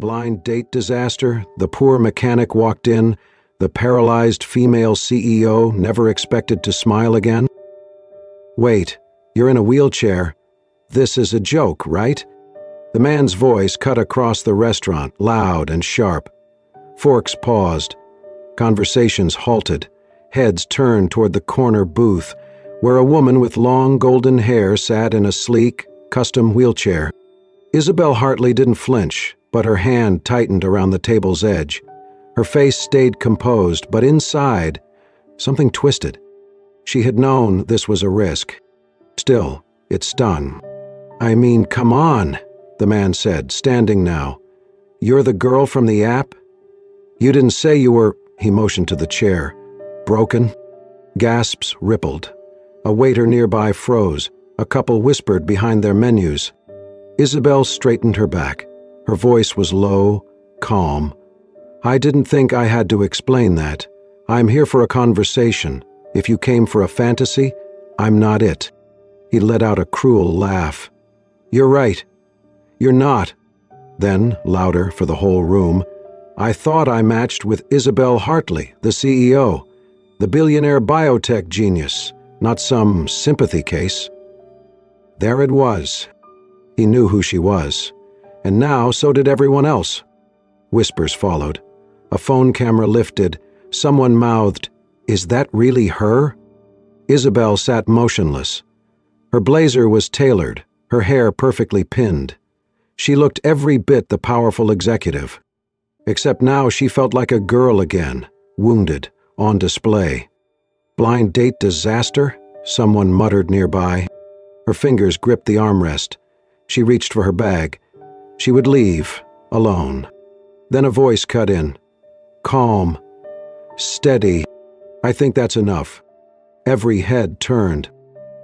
blind date disaster, the poor mechanic walked in, the paralyzed female CEO never expected to smile again? Wait, you're in a wheelchair. This is a joke, right? The man's voice cut across the restaurant, loud and sharp. Forks paused. Conversations halted. Heads turned toward the corner booth, where a woman with long golden hair sat in a sleek, custom wheelchair. Isabel Hartley didn't flinch, but her hand tightened around the table's edge. Her face stayed composed, but inside, something twisted. She had known this was a risk. Still, it stung. "I mean, come on," the man said, standing now. "You're the girl from the app? You didn't say you were," he motioned to the chair, "broken?" Gasps rippled. A waiter nearby froze. A couple whispered behind their menus. Isabel straightened her back. Her voice was low, calm. "I didn't think I had to explain that. I'm here for a conversation. If you came for a fantasy, I'm not it." He let out a cruel laugh. "You're right. You're not." Then, louder for the whole room, "I thought I matched with Isabel Hartley, the CEO, the billionaire biotech genius, not some sympathy case." There it was. He knew who she was. And now so did everyone else. Whispers followed. A phone camera lifted. Someone mouthed, "Is that really her?" Isabel sat motionless. Her blazer was tailored, her hair perfectly pinned. She looked every bit the powerful executive. Except now she felt like a girl again, wounded, on display. "Blind date disaster?" someone muttered nearby. Her fingers gripped the armrest. She reached for her bag. She would leave, alone. Then a voice cut in. "Calm. Steady. I think that's enough." Every head turned.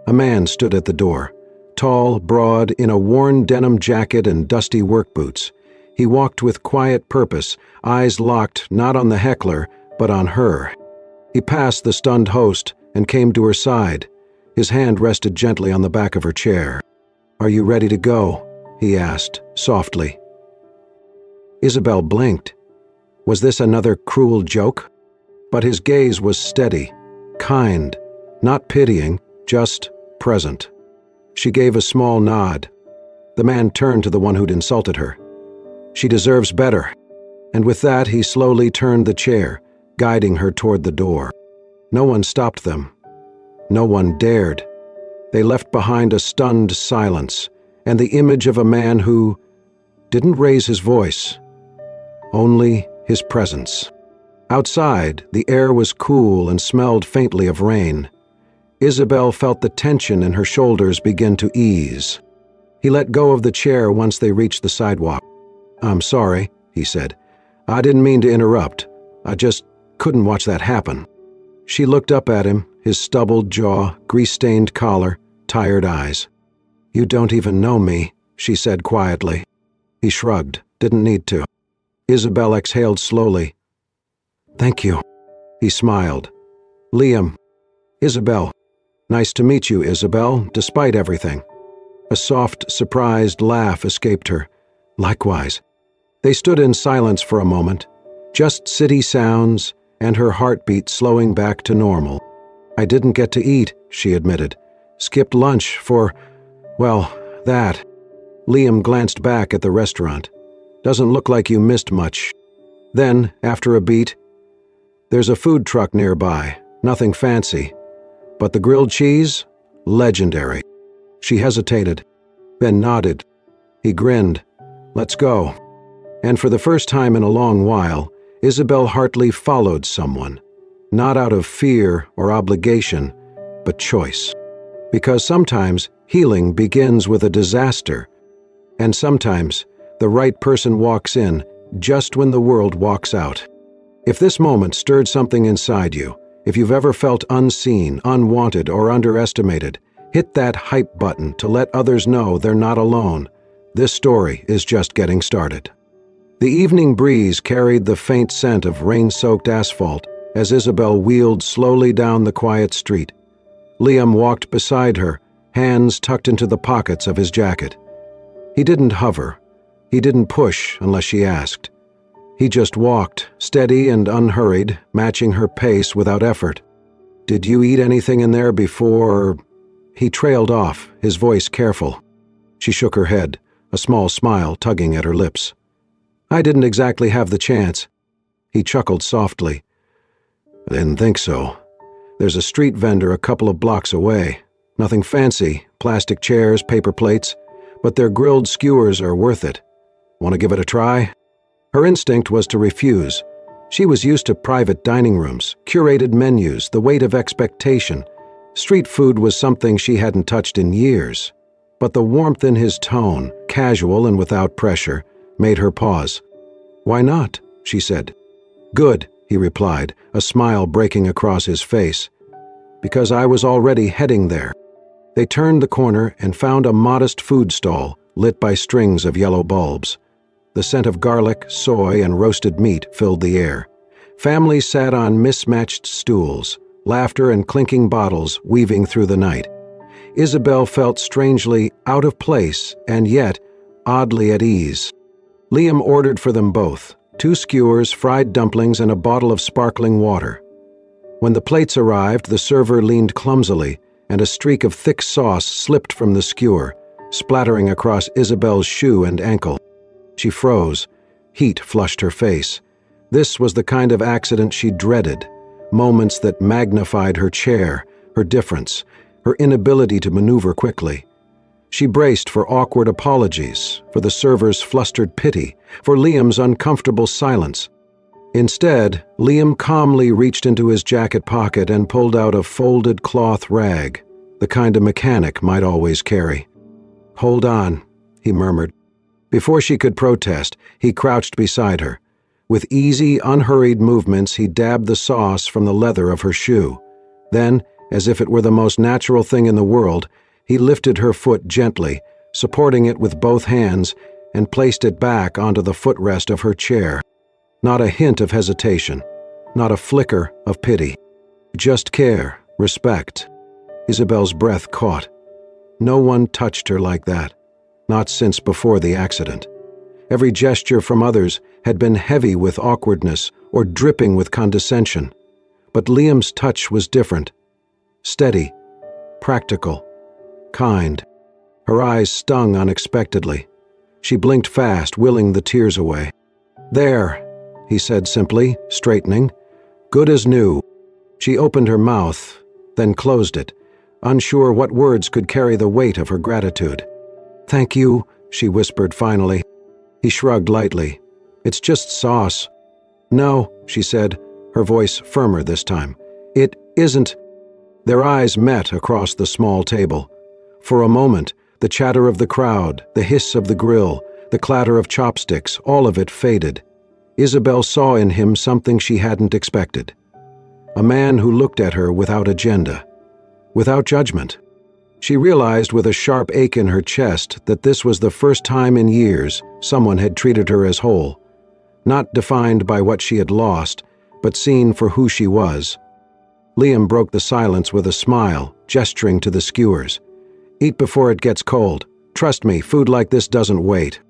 A man stood at the door, tall, broad, in a worn denim jacket and dusty work boots. He walked with quiet purpose, eyes locked not on the heckler, but on her. He passed the stunned host and came to her side. His hand rested gently on the back of her chair. "Are you ready to go?" he asked, softly. Isabel blinked. Was this another cruel joke? But his gaze was steady, kind, not pitying, just present. She gave a small nod. The man turned to the one who'd insulted her. "She deserves better." And with that, he slowly turned the chair, guiding her toward the door. No one stopped them. No one dared. They left behind a stunned silence, and the image of a man who didn't raise his voice, only his presence. Outside, the air was cool and smelled faintly of rain. Isabel felt the tension in her shoulders begin to ease. He let go of the chair once they reached the sidewalk. "I'm sorry," he said. "I didn't mean to interrupt. I just couldn't watch that happen." She looked up at him, his stubbled jaw, grease-stained collar, tired eyes. "You don't even know me," she said quietly. He shrugged, didn't need to. Isabel exhaled slowly. "Thank you." He smiled. "Liam." "Isabel." "Nice to meet you, Isabel, despite everything." A soft, surprised laugh escaped her. "Likewise." They stood in silence for a moment, just city sounds and her heartbeat slowing back to normal. "I didn't get to eat," she admitted. "Skipped lunch for, well, that." Liam glanced back at the restaurant. "Doesn't look like you missed much." Then, after a beat, "There's a food truck nearby, nothing fancy. But the grilled cheese? Legendary." She hesitated, then nodded. He grinned. "Let's go." And for the first time in a long while, Isabel Hartley followed someone, not out of fear or obligation, but choice. Because sometimes healing begins with a disaster, and sometimes the right person walks in just when the world walks out. If this moment stirred something inside you, if you've ever felt unseen, unwanted, or underestimated, hit that hype button to let others know they're not alone. This story is just getting started. The evening breeze carried the faint scent of rain-soaked asphalt as Isabel wheeled slowly down the quiet street. Liam walked beside her, hands tucked into the pockets of his jacket. He didn't hover, He didn't push unless she asked. He just walked, steady and unhurried, matching her pace without effort. "Did you eat anything in there before?" He trailed off, his voice careful. She shook her head, a small smile tugging at her lips. "I didn't exactly have the chance." He chuckled softly. "I didn't think so. There's a street vendor a couple of blocks away. Nothing fancy, plastic chairs, paper plates, but their grilled skewers are worth it. Want to give it a try?" Her instinct was to refuse. She was used to private dining rooms, curated menus, the weight of expectation. Street food was something she hadn't touched in years. But the warmth in his tone, casual and without pressure, made her pause. "Why not?" she said. "Good," he replied, a smile breaking across his face. "Because I was already heading there." They turned the corner and found a modest food stall lit by strings of yellow bulbs. The scent of garlic, soy, and roasted meat filled the air. Families sat on mismatched stools, laughter and clinking bottles weaving through the night. Isabel felt strangely out of place and yet oddly at ease. Liam ordered for them both, 2 skewers, fried dumplings, and a bottle of sparkling water. When the plates arrived, the server leaned clumsily, and a streak of thick sauce slipped from the skewer, splattering across Isabel's shoe and ankle. She froze. Heat flushed her face. This was the kind of accident she dreaded, moments that magnified her chair, her difference, her inability to maneuver quickly. She braced for awkward apologies, for the server's flustered pity, for Liam's uncomfortable silence. Instead, Liam calmly reached into his jacket pocket and pulled out a folded cloth rag, the kind a mechanic might always carry. "Hold on," he murmured. Before she could protest, he crouched beside her. With easy, unhurried movements, he dabbed the sauce from the leather of her shoe. Then, as if it were the most natural thing in the world, he lifted her foot gently, supporting it with both hands, and placed it back onto the footrest of her chair. Not a hint of hesitation, not a flicker of pity. Just care, respect. Isabel's breath caught. No one touched her like that, not since before the accident. Every gesture from others had been heavy with awkwardness or dripping with condescension. But Liam's touch was different. Steady, practical, kind. Her eyes stung unexpectedly. She blinked fast, willing the tears away. "There," he said simply, straightening. "Good as new." She opened her mouth, then closed it, unsure what words could carry the weight of her gratitude. "Thank you," she whispered finally. He shrugged lightly. "It's just sauce." "No," she said, her voice firmer this time. "It isn't." Their eyes met across the small table. For a moment, the chatter of the crowd, the hiss of the grill, the clatter of chopsticks, all of it faded. Isabel saw in him something she hadn't expected. A man who looked at her without agenda, without judgment. She realized with a sharp ache in her chest that this was the first time in years someone had treated her as whole, not defined by what she had lost, but seen for who she was. Liam broke the silence with a smile, gesturing to the skewers. "Eat before it gets cold. Trust me, food like this doesn't wait."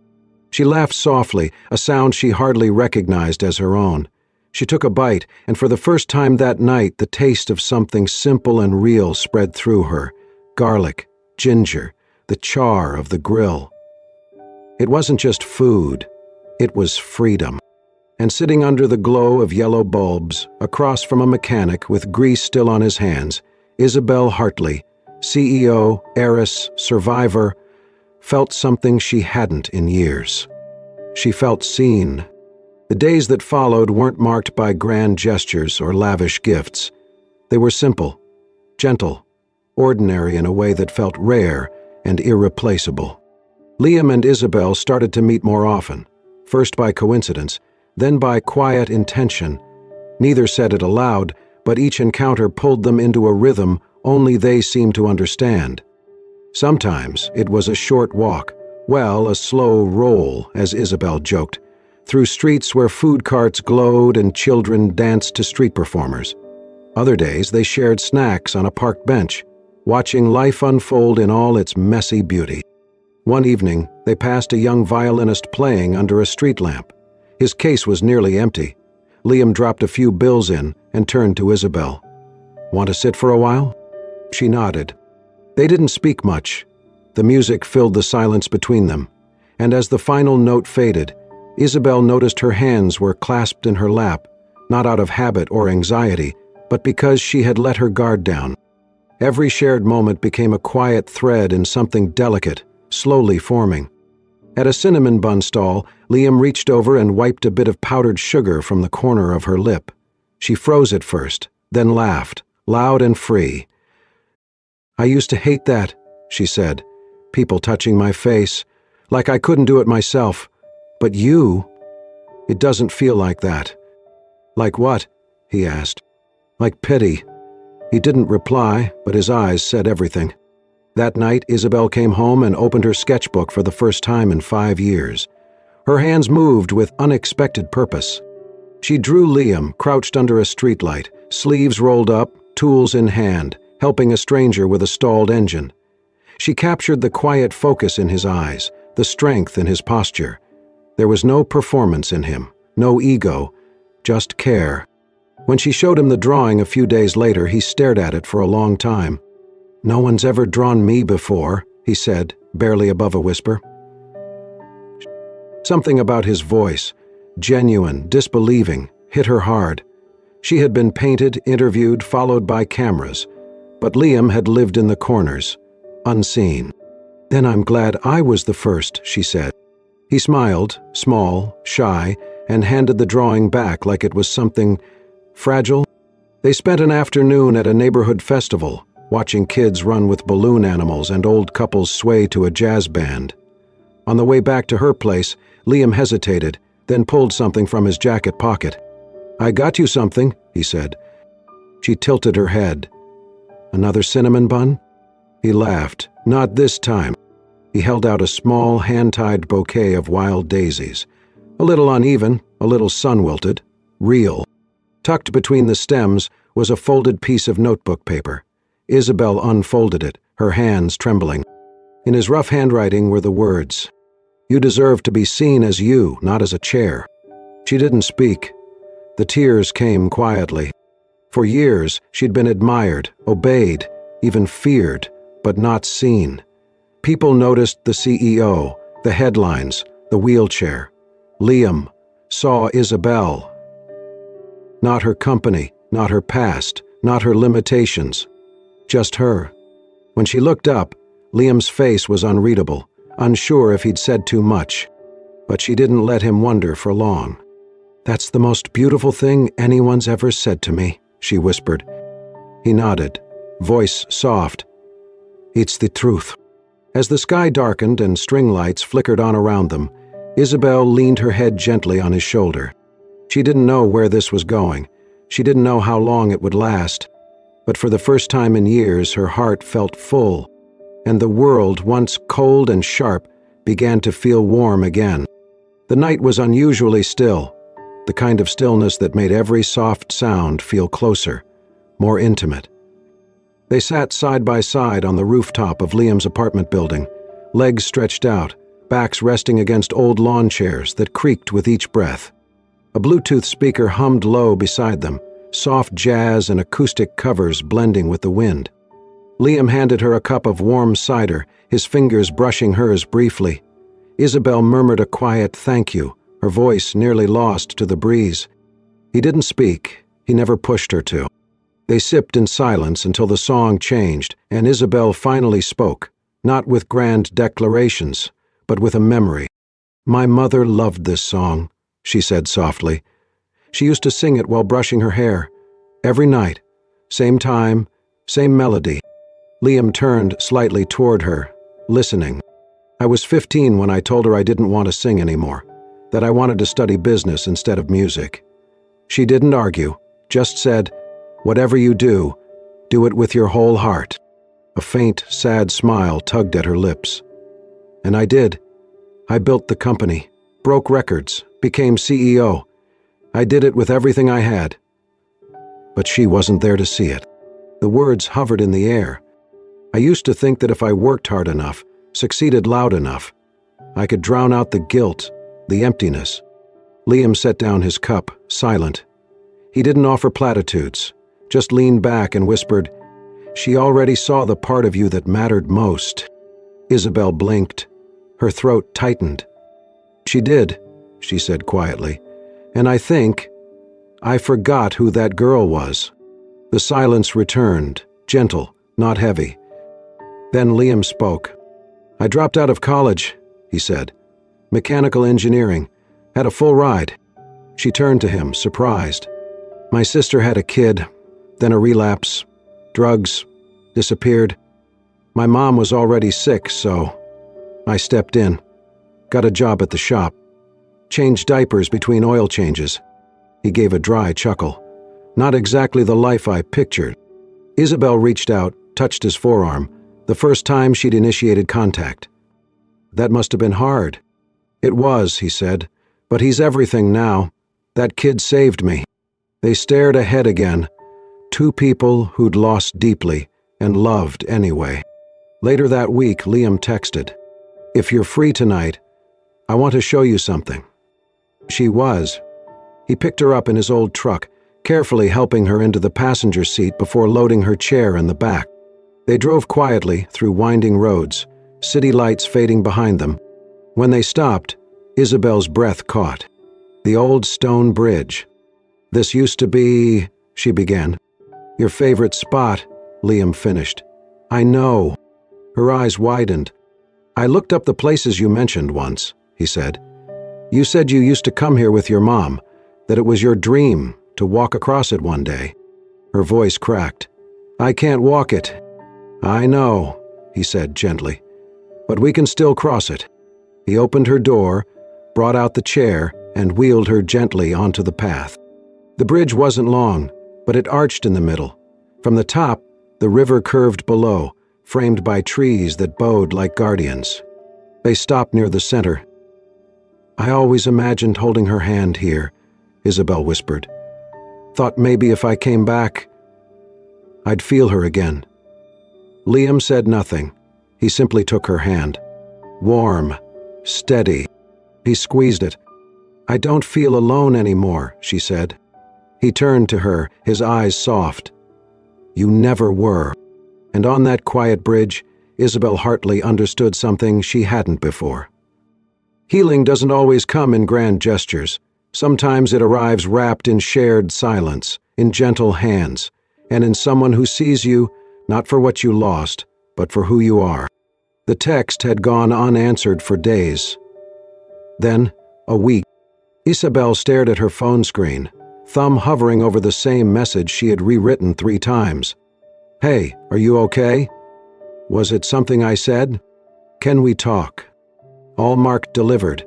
She laughed softly, a sound she hardly recognized as her own. She took a bite, and for the first time that night, the taste of something simple and real spread through her. Garlic, ginger, the char of the grill. It wasn't just food, it was freedom. And sitting under the glow of yellow bulbs, across from a mechanic with grease still on his hands, Isabel Hartley, CEO, heiress, survivor, felt something she hadn't in years. She felt seen. The days that followed weren't marked by grand gestures or lavish gifts. They were simple, gentle, ordinary in a way that felt rare and irreplaceable. Liam and Isabel started to meet more often, first by coincidence, then by quiet intention. Neither said it aloud, but each encounter pulled them into a rhythm only they seemed to understand. Sometimes it was a short walk, well, a slow roll, as Isabel joked, through streets where food carts glowed and children danced to street performers. Other days they shared snacks on a park bench, watching life unfold in all its messy beauty. One evening, they passed a young violinist playing under a street lamp. His case was nearly empty. Liam dropped a few bills in and turned to Isabel. "Want to sit for a while?" She nodded. They didn't speak much. The music filled the silence between them, and as the final note faded, Isabel noticed her hands were clasped in her lap, not out of habit or anxiety, but because she had let her guard down. Every shared moment became a quiet thread in something delicate, slowly forming. At a cinnamon bun stall, Liam reached over and wiped a bit of powdered sugar from the corner of her lip. She froze at first, then laughed, loud and free. "I used to hate that," she said, "people touching my face, like I couldn't do it myself. But you, it doesn't feel like that." "Like what?" he asked. "Like pity." He didn't reply, but his eyes said everything. That night, Isabel came home and opened her sketchbook for the first time in 5 years. Her hands moved with unexpected purpose. She drew Liam crouched under a streetlight, sleeves rolled up, tools in hand, helping a stranger with a stalled engine. She captured the quiet focus in his eyes, the strength in his posture. There was no performance in him, no ego, just care. When she showed him the drawing a few days later, he stared at it for a long time. "No one's ever drawn me before," he said, barely above a whisper. Something about his voice, genuine, disbelieving, hit her hard. She had been painted, interviewed, followed by cameras, but Liam had lived in the corners, unseen. "Then I'm glad I was the first," she said. He smiled, small, shy, and handed the drawing back like it was something fragile. They spent an afternoon at a neighborhood festival, watching kids run with balloon animals and old couples sway to a jazz band. On the way back to her place, Liam hesitated, then pulled something from his jacket pocket. "I got you something," he said. She tilted her head. "Another cinnamon bun?" He laughed. "Not this time." He held out a small, hand-tied bouquet of wild daisies. A little uneven, a little sun-wilted, real. Tucked between the stems was a folded piece of notebook paper. Isabel unfolded it, her hands trembling. In his rough handwriting were the words, "You deserve to be seen as you, not as a chair." She didn't speak. The tears came quietly. For years, she'd been admired, obeyed, even feared, but not seen. People noticed the CEO, the headlines, the wheelchair. Liam saw Isabel. Not her company, not her past, not her limitations. Just her. When she looked up, Liam's face was unreadable, unsure if he'd said too much. But she didn't let him wonder for long. "That's the most beautiful thing anyone's ever said to me," she whispered. He nodded, voice soft. "It's the truth." As the sky darkened and string lights flickered on around them, Isabel leaned her head gently on his shoulder. She didn't know where this was going. She didn't know how long it would last. But for the first time in years, her heart felt full, and the world, once cold and sharp, began to feel warm again. The night was unusually still, the kind of stillness that made every soft sound feel closer, more intimate. They sat side by side on the rooftop of Liam's apartment building, legs stretched out, backs resting against old lawn chairs that creaked with each breath. A Bluetooth speaker hummed low beside them, soft jazz and acoustic covers blending with the wind. Liam handed her a cup of warm cider, his fingers brushing hers briefly. Isabel murmured a quiet thank you, her voice nearly lost to the breeze. He didn't speak. He never pushed her to. They sipped in silence until the song changed, and Isabel finally spoke, not with grand declarations, but with a memory. "My mother loved this song," she said softly. She used to sing it while brushing her hair. Every night. Same time, same melody. Liam turned slightly toward her, listening. "I was 15 when I told her I didn't want to sing anymore, that I wanted to study business instead of music. She didn't argue, just said, 'Whatever you do it with your whole heart.'" A faint, sad smile tugged at her lips. "And I did. I built the company, broke records, became CEO. I did it with everything I had." But she wasn't there to see it. The words hovered in the air. "I used to think that if I worked hard enough, succeeded loud enough. I could drown out the guilt, the emptiness. Liam set down his cup, silent. He didn't offer platitudes, just leaned back and whispered, "She already saw the part of you that mattered most." Isabel blinked. Her throat tightened. "She did," she said quietly, "and I think I forgot who that girl was." The silence returned, gentle, not heavy. Then Liam spoke. "I dropped out of college," he said. "Mechanical engineering. Had a full ride." She turned to him, surprised. "My sister had a kid, then a relapse, drugs, disappeared. My mom was already sick, so I stepped in. Got a job at the shop. Changed diapers between oil changes." He gave a dry chuckle. "Not exactly the life I pictured." Isabel reached out, touched his forearm, the first time she'd initiated contact. "That must have been hard." "It was," he said, "but he's everything now. That kid saved me." They stared ahead again, two people who'd lost deeply and loved anyway. Later that week, Liam texted, "If you're free tonight, I want to show you something." She was. He picked her up in his old truck, carefully helping her into the passenger seat before loading her chair in the back. They drove quietly through winding roads, city lights fading behind them. When they stopped, Isabel's breath caught. The old stone bridge. "This used to be," she began. "Your favorite spot," Liam finished. "I know." Her eyes widened. "I looked up the places you mentioned once," he said. "You said you used to come here with your mom, that it was your dream to walk across it one day." Her voice cracked. "I can't walk it." "I know," he said gently, "but we can still cross it." He opened her door, brought out the chair, and wheeled her gently onto the path. The bridge wasn't long, but it arched in the middle. From the top, the river curved below, framed by trees that bowed like guardians. They stopped near the center. "I always imagined holding her hand here," Isabel whispered. "Thought maybe if I came back, I'd feel her again." Liam said nothing. He simply took her hand. Warm, steady. He squeezed it. "I don't feel alone anymore," she said. He turned to her, his eyes soft. "You never were." And on that quiet bridge, Isabel Hartley understood something she hadn't before. Healing doesn't always come in grand gestures. Sometimes it arrives wrapped in shared silence, in gentle hands, and in someone who sees you, not for what you lost, but for who you are. The text had gone unanswered for days. Then, a week. Isabel stared at her phone screen, thumb hovering over the same message she had rewritten 3 times. "Hey, are you okay? Was it something I said? Can we talk?" All marked delivered,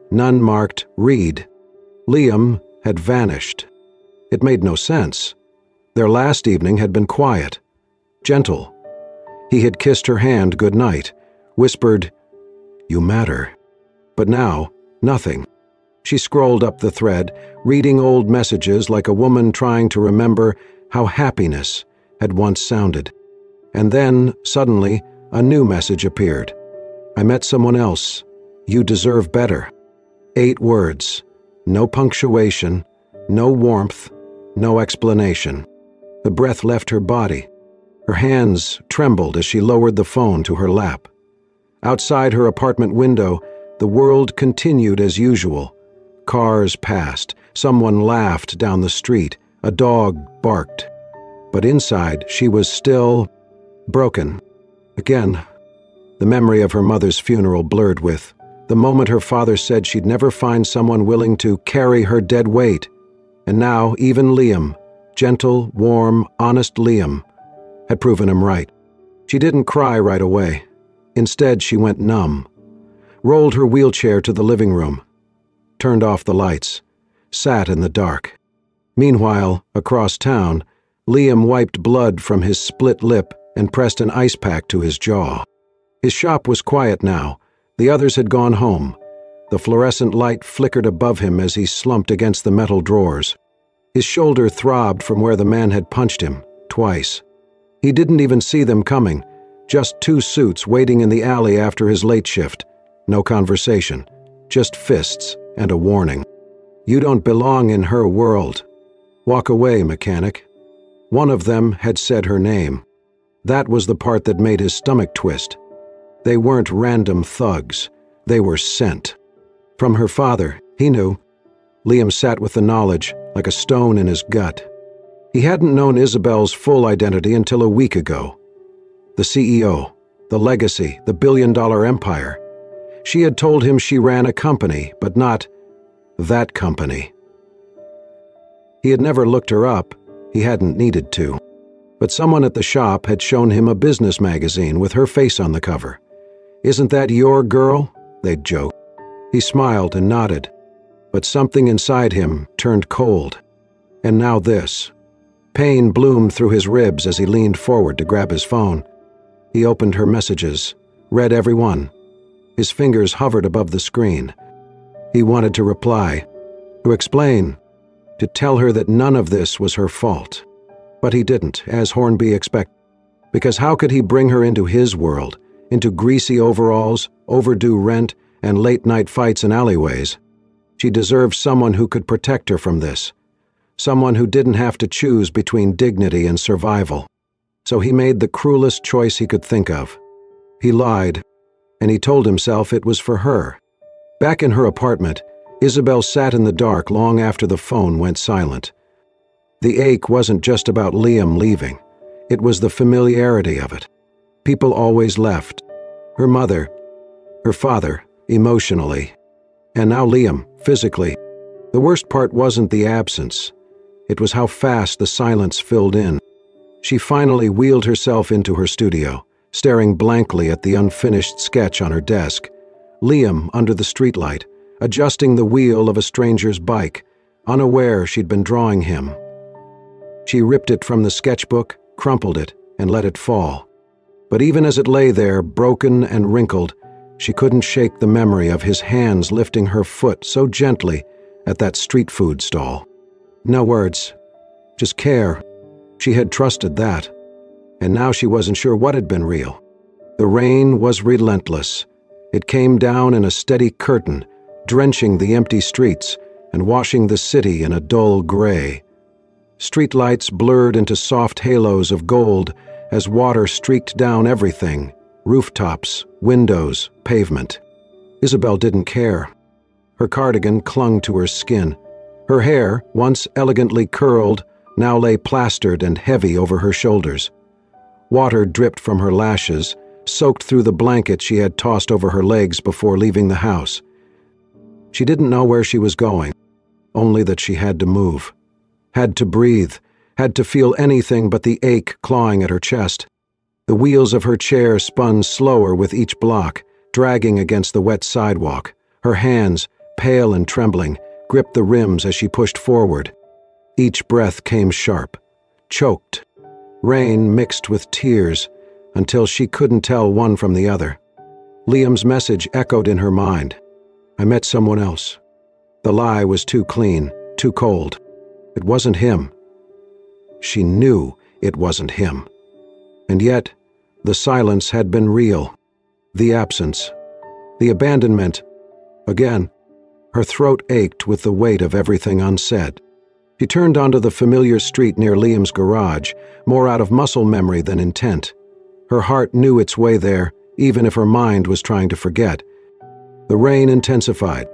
none marked read. Liam had vanished. It made no sense. Their last evening had been quiet, gentle. He had kissed her hand goodnight, whispered, "You matter." But now, nothing. She scrolled up the thread, reading old messages like a woman trying to remember how happiness had once sounded. And then, suddenly, a new message appeared. "I met someone else. You deserve better." 8 words. No punctuation, no warmth, no explanation. The breath left her body. Her hands trembled as she lowered the phone to her lap. Outside her apartment window, the world continued as usual. Cars passed, someone laughed down the street, a dog barked. But inside, she was still broken. Again, the memory of her mother's funeral blurred with the moment her father said she'd never find someone willing to carry her dead weight. And now, even Liam, gentle, warm, honest Liam, had proven him right. She didn't cry right away. Instead, she went numb, rolled her wheelchair to the living room, turned off the lights, sat in the dark. Meanwhile, across town, Liam wiped blood from his split lip and pressed an ice pack to his jaw. His shop was quiet now. The others had gone home. The fluorescent light flickered above him as he slumped against the metal drawers. His shoulder throbbed from where the man had punched him, twice. He didn't even see them coming, Just two suits waiting in the alley after his late shift. No conversation. Just fists and a warning. You don't belong in her world. Walk away, mechanic. One of them had said her name. That was the part that made his stomach twist. They weren't random thugs. They were sent. From her father, he knew. Liam sat with the knowledge, like a stone in his gut. He hadn't known Isabel's full identity until a week ago. The CEO, the legacy, the billion-dollar empire. She had told him she ran a company, but not that company. He had never looked her up. He hadn't needed to. But someone at the shop had shown him a business magazine with her face on the cover. "Isn't that your girl?" they'd joke. He smiled and nodded, but something inside him turned cold. And now this. Pain bloomed through his ribs as he leaned forward to grab his phone. He opened her messages, read every one. His fingers hovered above the screen. He wanted to reply, to explain, to tell her that none of this was her fault. But he didn't, as Hornby expected, because how could he bring her into his world, into greasy overalls, overdue rent, and late-night fights in alleyways? She deserved someone who could protect her from this, someone who didn't have to choose between dignity and survival. So he made the cruelest choice he could think of. He lied, and he told himself it was for her. Back in her apartment, Isabel sat in the dark long after the phone went silent. The ache wasn't just about Liam leaving. It was the familiarity of it. People always left. Her mother, her father, emotionally. And now Liam, physically. The worst part wasn't the absence. It was how fast the silence filled in. She finally wheeled herself into her studio, staring blankly at the unfinished sketch on her desk. Liam under the streetlight, adjusting the wheel of a stranger's bike, unaware she'd been drawing him. She ripped it from the sketchbook, crumpled it, and let it fall. But even as it lay there, broken and wrinkled, she couldn't shake the memory of his hands lifting her foot so gently at that street food stall. No words, just care. She had trusted that. And now she wasn't sure what had been real. The rain was relentless. It came down in a steady curtain, drenching the empty streets and washing the city in a dull gray. Streetlights blurred into soft halos of gold as water streaked down everything, rooftops, windows, pavement. Isabel didn't care. Her cardigan clung to her skin. Her hair, once elegantly curled, now lay plastered and heavy over her shoulders. Water dripped from her lashes, soaked through the blanket she had tossed over her legs before leaving the house. She didn't know where she was going, only that she had to move. Had to breathe, had to feel anything but the ache clawing at her chest. The wheels of her chair spun slower with each block, dragging against the wet sidewalk. Her hands, pale and trembling, gripped the rims as she pushed forward. Each breath came sharp, choked. Rain mixed with tears until she couldn't tell one from the other. Liam's message echoed in her mind. I met someone else. The lie was too clean, too cold. It wasn't him. She knew it wasn't him. And yet, the silence had been real. The absence. The abandonment. Again, her throat ached with the weight of everything unsaid. She turned onto the familiar street near Liam's garage, more out of muscle memory than intent. Her heart knew its way there, even if her mind was trying to forget. The rain intensified.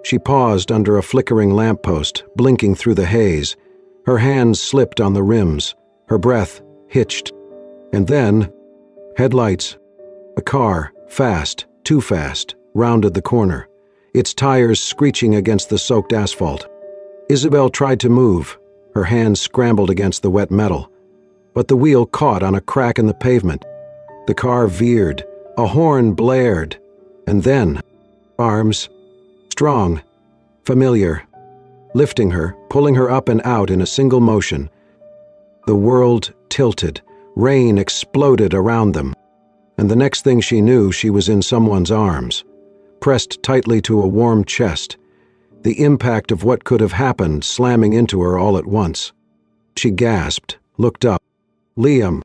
She paused under a flickering lamppost, blinking through the haze. Her hands slipped on the rims. Her breath hitched. And then, headlights. A car, fast, too fast, rounded the corner, its tires screeching against the soaked asphalt. Isabel tried to move. Her hands scrambled against the wet metal. But the wheel caught on a crack in the pavement. The car veered. A horn blared. And then, arms, strong, familiar, lifting her, pulling her up and out in a single motion. The world tilted. Rain exploded around them. And the next thing she knew, she was in someone's arms, pressed tightly to a warm chest, the impact of what could have happened slamming into her all at once. She gasped, looked up. Liam.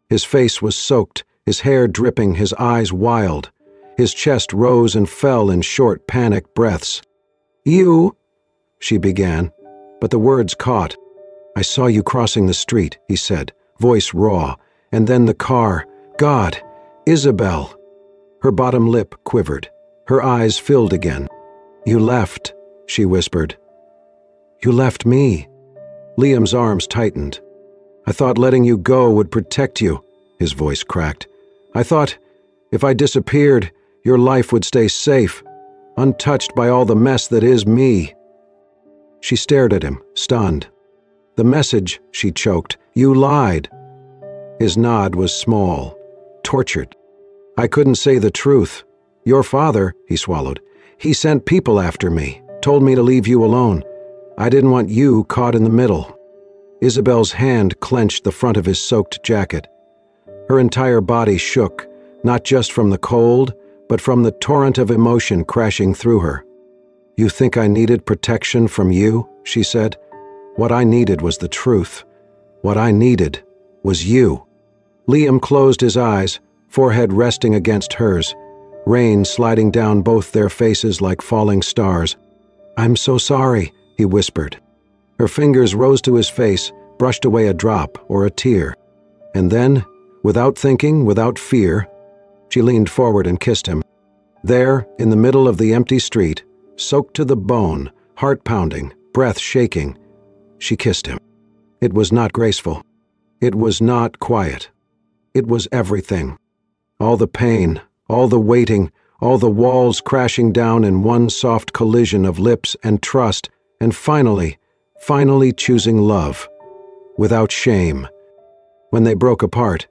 His face was soaked, his hair dripping, his eyes wild. His chest rose and fell in short, panicked breaths. "You," she began, but the words caught. "I saw you crossing the street," he said, voice raw, "and then the car. God, Isabel." Her bottom lip quivered. Her eyes filled again. "You left," she whispered. "You left me." Liam's arms tightened. "I thought letting you go would protect you," his voice cracked. "I thought if I disappeared, your life would stay safe, untouched by all the mess that is me." She stared at him, stunned. "The message," she choked. "You lied." His nod was small, tortured. "I couldn't say the truth. Your father," he swallowed, "he sent people after me, told me to leave you alone. I didn't want you caught in the middle." Isabel's hand clenched the front of his soaked jacket. Her entire body shook, not just from the cold, but from the torrent of emotion crashing through her. "You think I needed protection from you?" she said. "What I needed was the truth. What I needed was you." Liam closed his eyes, forehead resting against hers, rain sliding down both their faces like falling stars. "I'm so sorry," he whispered. Her fingers rose to his face, brushed away a drop or a tear. And then, without thinking, without fear, she leaned forward and kissed him. There, in the middle of the empty street, soaked to the bone, heart pounding, breath shaking, she kissed him. It was not graceful. It was not quiet. It was everything. All the pain, all the waiting, all the walls crashing down in one soft collision of lips and trust, and finally choosing love, without shame. When they broke apart,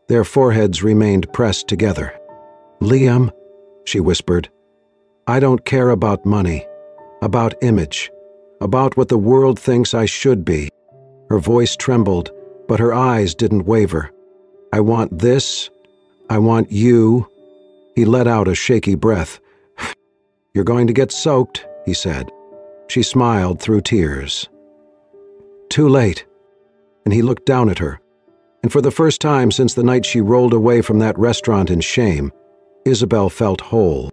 their foreheads remained pressed together. "Liam," she whispered, "I don't care about money, about image, about what the world thinks I should be." Her voice trembled, but her eyes didn't waver. "I want this. I want you." He let out a shaky breath. "You're going to get soaked," he said. She smiled through tears. "Too late." And he looked down at her. And for the first time since the night she rolled away from that restaurant in shame, Isabel felt whole.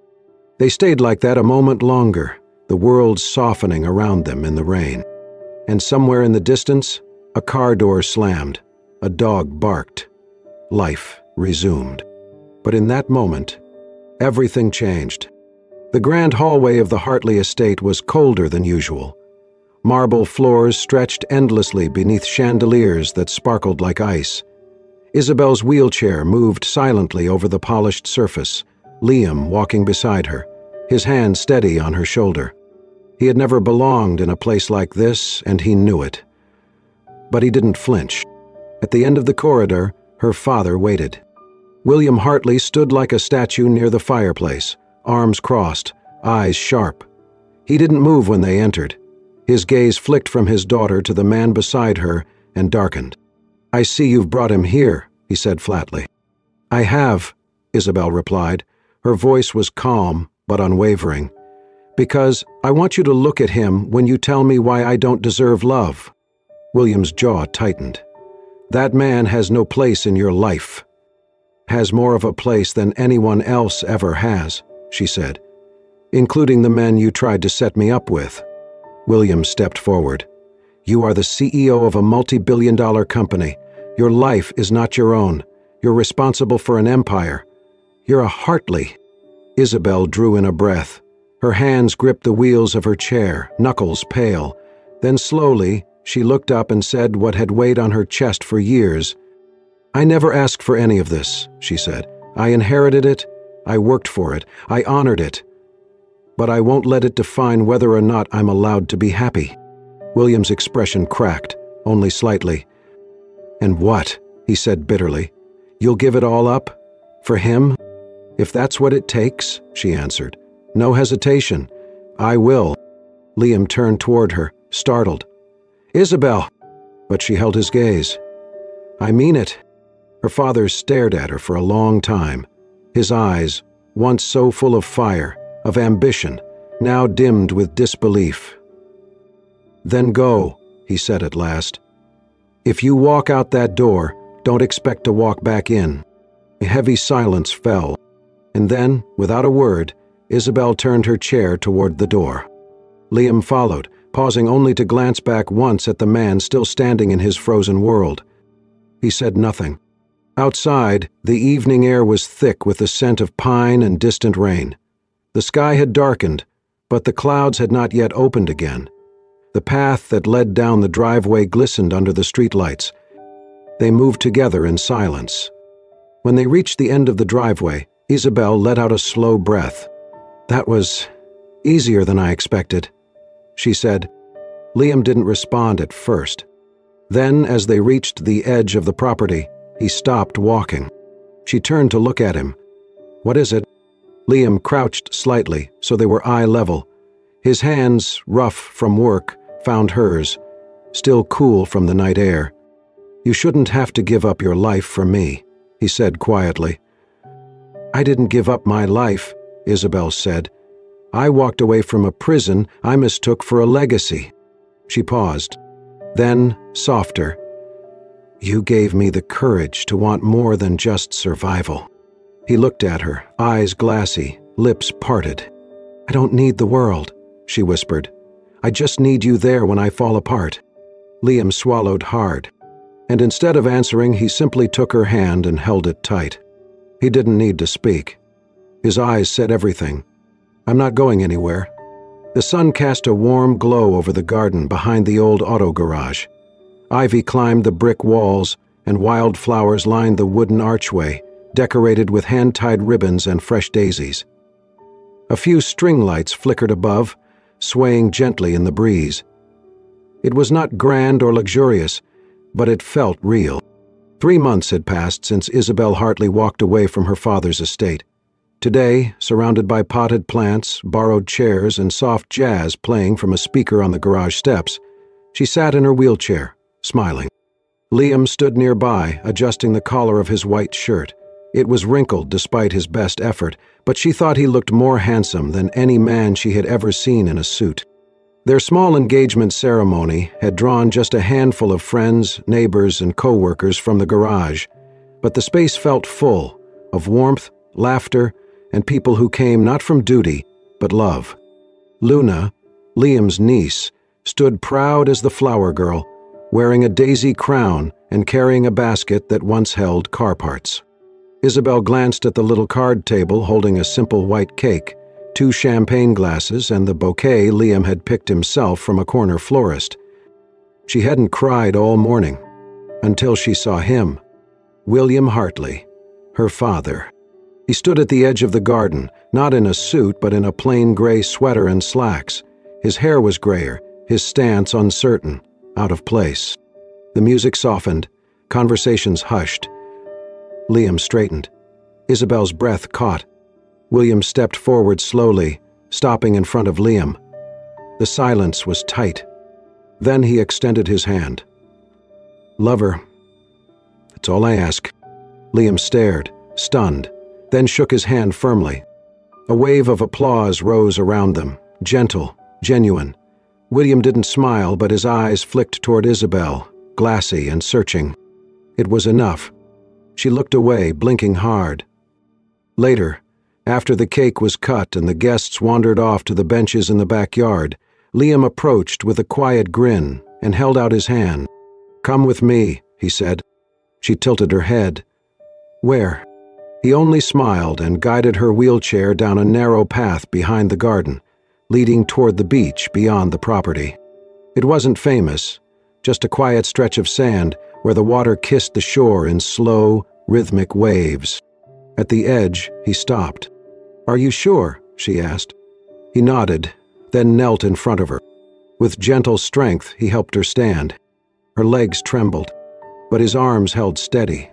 They stayed like that a moment longer, the world softening around them in the rain. And somewhere in the distance, a car door slammed. A dog barked. Life resumed. But in that moment, everything changed. The grand hallway of the Hartley estate was colder than usual. Marble floors stretched endlessly beneath chandeliers that sparkled like ice. Isabel's wheelchair moved silently over the polished surface, Liam walking beside her, his hand steady on her shoulder. He had never belonged in a place like this, and he knew it. But he didn't flinch. At the end of the corridor, her father waited. William Hartley stood like a statue near the fireplace, arms crossed, eyes sharp. He didn't move when they entered. His gaze flicked from his daughter to the man beside her and darkened. "I see you've brought him here," he said flatly. "I have," Isabel replied. Her voice was calm but unwavering. "Because I want you to look at him when you tell me why I don't deserve love." William's jaw tightened. "That man has no place in your life." "Has more of a place than anyone else ever has," she said, "including the men you tried to set me up with." William stepped forward. "You are the CEO of a multi-billion-dollar company. Your life is not your own. You're responsible for an empire. You're a Hartley." Isabel drew in a breath. Her hands gripped the wheels of her chair, knuckles pale. Then slowly, she looked up and said what had weighed on her chest for years. "I never asked for any of this," she said. "I inherited it. I worked for it. I honored it. But I won't let it define whether or not I'm allowed to be happy." William's expression cracked, only slightly. "And what?" he said bitterly. "You'll give it all up? For him?" "If that's what it takes," she answered. "No hesitation. I will." Liam turned toward her, startled. "Isabel!" But she held his gaze. "I mean it." Her father stared at her for a long time. His eyes, once so full of fire, of ambition, now dimmed with disbelief. "Then go," he said at last. "If you walk out that door, don't expect to walk back in." A heavy silence fell, and then, without a word, Isabel turned her chair toward the door. Liam followed, pausing only to glance back once at the man still standing in his frozen world. He said nothing. Outside, the evening air was thick with the scent of pine and distant rain. The sky had darkened, but the clouds had not yet opened again. The path that led down the driveway glistened under the streetlights. They moved together in silence. When they reached the end of the driveway, Isabel let out a slow breath. "That was easier than I expected," she said. Liam didn't respond at first. Then, as they reached the edge of the property, he stopped walking. She turned to look at him. "What is it?" Liam crouched slightly, so they were eye level. His hands, rough from work, found hers, still cool from the night air. "You shouldn't have to give up your life for me," he said quietly. "I didn't give up my life," Isabel said. "I walked away from a prison I mistook for a legacy." She paused. Then, softer, "You gave me the courage to want more than just survival." He looked at her, eyes glassy, lips parted. "I don't need the world," she whispered. "I just need you there when I fall apart." Liam swallowed hard, and instead of answering, he simply took her hand and held it tight. He didn't need to speak. His eyes said everything. "I'm not going anywhere." The sun cast a warm glow over the garden behind the old auto garage. Ivy climbed the brick walls, and wildflowers lined the wooden archway, decorated with hand-tied ribbons and fresh daisies. A few string lights flickered above, swaying gently in the breeze. It was not grand or luxurious, but it felt real. 3 months had passed since Isabel Hartley walked away from her father's estate. Today, surrounded by potted plants, borrowed chairs, and soft jazz playing from a speaker on the garage steps, she sat in her wheelchair, smiling. Liam stood nearby, adjusting the collar of his white shirt. It was wrinkled despite his best effort, but she thought he looked more handsome than any man she had ever seen in a suit. Their small engagement ceremony had drawn just a handful of friends, neighbors, and co-workers from the garage, but the space felt full of warmth, laughter, and people who came not from duty, but love. Luna, Liam's niece, stood proud as the flower girl, wearing a daisy crown and carrying a basket that once held car parts. Isabel glanced at the little card table holding a simple white cake, 2 champagne glasses, and the bouquet Liam had picked himself from a corner florist. She hadn't cried all morning, until she saw him, William Hartley, her father. He stood at the edge of the garden, not in a suit but in a plain gray sweater and slacks. His hair was grayer, his stance uncertain, out of place. The music softened, conversations hushed. Liam straightened. Isabel's breath caught. William stepped forward slowly, stopping in front of Liam. The silence was tight. Then he extended his hand. "Lover, that's all I ask." Liam stared, stunned, then shook his hand firmly. A wave of applause rose around them, gentle, genuine. William didn't smile, but his eyes flicked toward Isabel, glassy and searching. It was enough. She looked away, blinking hard. Later, after the cake was cut and the guests wandered off to the benches in the backyard, Liam approached with a quiet grin and held out his hand. "Come with me," he said. She tilted her head. "Where?" He only smiled and guided her wheelchair down a narrow path behind the garden, leading toward the beach beyond the property. It wasn't famous, just a quiet stretch of sand where the water kissed the shore in slow, rhythmic waves. At the edge, he stopped. "Are you sure?" she asked. He nodded, then knelt in front of her. With gentle strength, he helped her stand. Her legs trembled, but his arms held steady.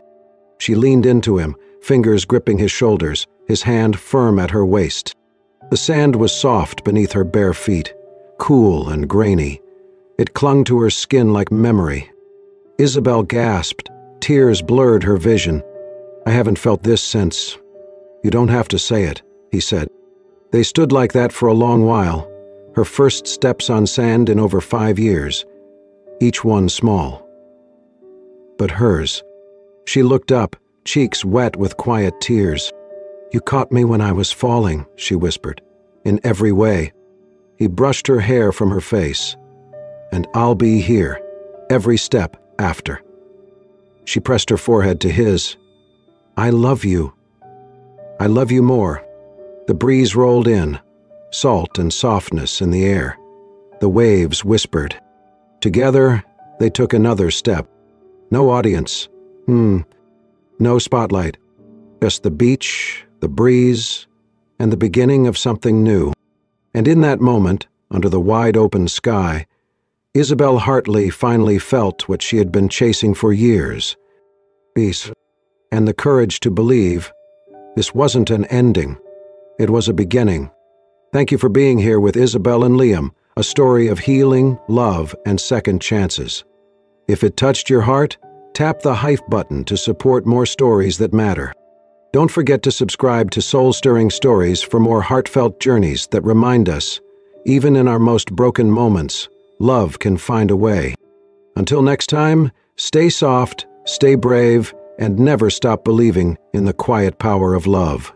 She leaned into him, fingers gripping his shoulders, his hand firm at her waist. The sand was soft beneath her bare feet, cool and grainy. It clung to her skin like memory. Isabel gasped. Tears blurred her vision. "I haven't felt this since." "You don't have to say it," he said. They stood like that for a long while, her first steps on sand in over 5 years, each one small. But hers. She looked up, cheeks wet with quiet tears. "You caught me when I was falling," she whispered, "in every way." He brushed her hair from her face. "And I'll be here, every step after." She pressed her forehead to his. "I love you. I love you more." The breeze rolled in, salt and softness in the air. The waves whispered. Together, they took another step. No audience. No spotlight. Just the beach, the breeze, and the beginning of something new. And in that moment, under the wide-open sky, Isabel Hartley finally felt what she had been chasing for years. Peace. And the courage to believe this wasn't an ending. It was a beginning. Thank you for being here with Isabel and Liam, a story of healing, love, and second chances. If it touched your heart, tap the hype button to support more stories that matter. Don't forget to subscribe to Soul-Stirring Stories for more heartfelt journeys that remind us, even in our most broken moments, love can find a way. Until next time, stay soft, stay brave, and never stop believing in the quiet power of love.